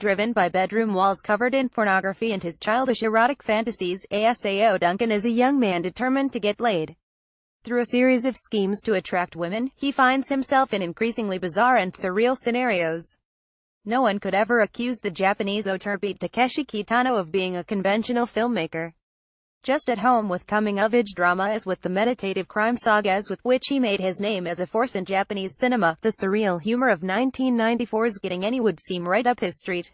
Driven by bedroom walls covered in pornography and his childish erotic fantasies, Asao Duncan is a young man determined to get laid. Through a series of schemes to attract women, he finds himself in increasingly bizarre and surreal scenarios. No one could ever accuse the Japanese auteur Takeshi Kitano of being a conventional filmmaker. Just at home with coming-of-age drama as with the meditative crime sagas with which he made his name as a force in Japanese cinema, the surreal humor of 1994's Getting Any would seem right up his street.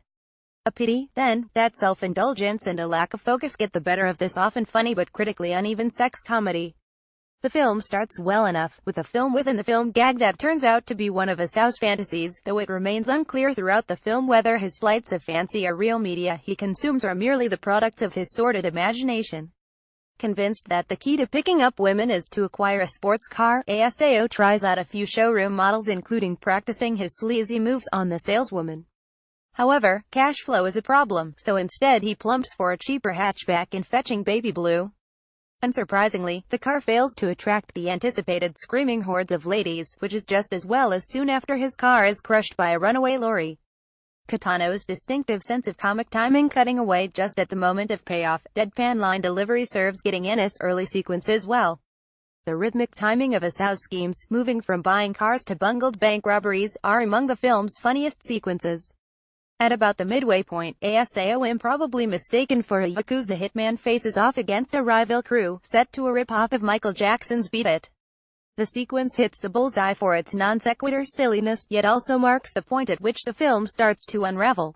A pity, then, that self-indulgence and a lack of focus get the better of this often funny but critically uneven sex comedy. The film starts well enough, with a film-within-the-film gag that turns out to be one of Asao's fantasies, though it remains unclear throughout the film whether his flights of fancy or real media he consumes are merely the products of his sordid imagination. Convinced that the key to picking up women is to acquire a sports car, Asao tries out a few showroom models including practicing his sleazy moves on the saleswoman. However, cash flow is a problem, so instead he plumps for a cheaper hatchback in fetching baby blue. Unsurprisingly, the car fails to attract the anticipated screaming hordes of ladies, which is just as well as soon after his car is crushed by a runaway lorry. Kitano's distinctive sense of comic timing cutting away just at the moment of payoff, deadpan line delivery serves Getting Any's early sequences well. The rhythmic timing of Asao's schemes, moving from buying cars to bungled bank robberies, are among the film's funniest sequences. At about the midway point, Asao, improbably mistaken for a Yakuza hitman, faces off against a rival crew, set to a rip-off of Michael Jackson's Beat It. The sequence hits the bullseye for its non-sequitur silliness, yet also marks the point at which the film starts to unravel.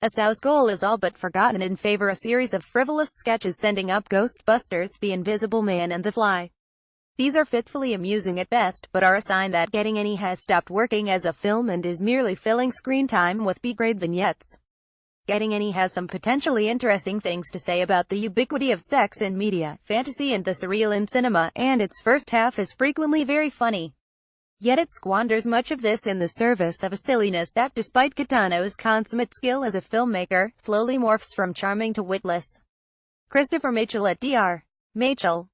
Asao's goal is all but forgotten in favor of a series of frivolous sketches sending up Ghostbusters, The Invisible Man and The Fly. These are fitfully amusing at best, but are a sign that Getting Any has stopped working as a film and is merely filling screen time with B-grade vignettes. Getting Any has some potentially interesting things to say about the ubiquity of sex in media, fantasy and the surreal in cinema, and its first half is frequently very funny. Yet it squanders much of this in the service of a silliness that, despite Kitano's consummate skill as a filmmaker, slowly morphs from charming to witless. Christopher Machel at Dr. Machel.